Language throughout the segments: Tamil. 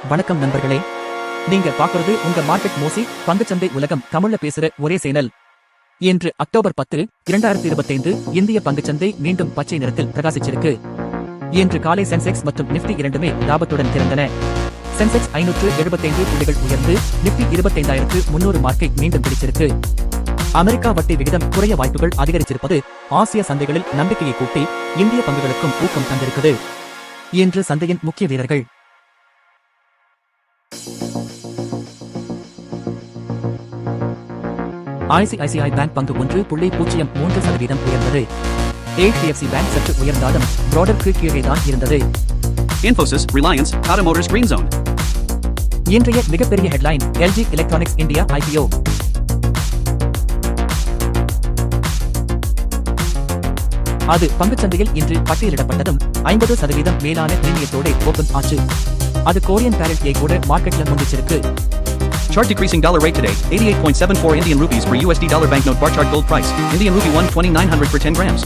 வணக்கம் நண்பர்களே, நீங்க பாக்குறது உங்க மார்க்கெட் மோசி பங்குச்சந்தை உலகம் தமிழ்ல பேசுற ஒரே சேனல். இன்று அக்டோபர் 10, 2025 இந்திய பங்குச்சந்தை மீண்டும் பச்சை நிறத்தில் பிரகாசிச்சிருக்கு. இன்று காலை சென்செக்ஸ் மற்றும் நிப்டி இரண்டுமே லாபத்துடன் திறந்தன. சென்செக்ஸ் 575 புள்ளிகள் உயர்ந்து நிப்டி 25,300 மார்க்கை மீண்டும் பிடிச்சிருக்கு. அமெரிக்கா வட்டி விகிதம் குறைய வாய்ப்புகள் அதிகரிச்சிருப்பது ஆசிய சந்தைகளில் நம்பிக்கையை கூட்டி இந்திய பங்குகளுக்கும் ஊக்கம் தந்திருக்குது. இன்று சந்தையின் முக்கிய வீரர்கள்: ICICI பேங்க் பங்கு 1.03% உயர்ந்தது. HDFC பேங்க் சற்று உயர்ந்தாலும் பிராடருக்கு கீழேதான் இருந்தது. Infosys, Reliance, Tata Motors Green Zone. இன்றைய மிகப்பெரிய headline: LG electronics India IPO. அது பங்குச்சந்தையில் இன்று பட்டியலிடப்பட்டதும் 50% மேலான பிரீமியத்தோட ஓபன் ஆச்சு. அது கோரியன் பேரட் கூட மார்க்கெட்ல முந்திச்சிருக்கு. Chart decreasing dollar rate today, 88.74 Indian rupees per USD dollar banknote bar chart gold price, Indian rupee 12900 per 10 grams.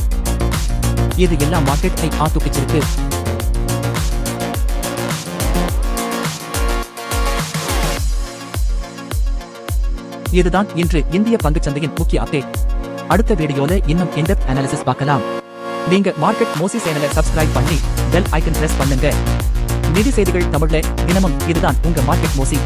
இது எல்லாம் மார்க்கெட்டை ஆத்துக்கிச்சிருக்கு. இதுதான் இன்று இந்திய பங்குச்சந்தையின் முக்கிய அப்டேட். அடுத்த வீடியோல இன்னும் இன்டெப்த் அனாலிசிஸ் பார்க்கலாம். நீங்க மார்க்கெட் மோசி சேனலை சப்ஸ்கிரைப் பண்ணி பெல் ஐக்கன் பிரஸ் பண்ணுங்க. நிதி செய்திகள் தமிழ்ல தினமும் இதுதான் உங்க மார்க்கெட் மோசி.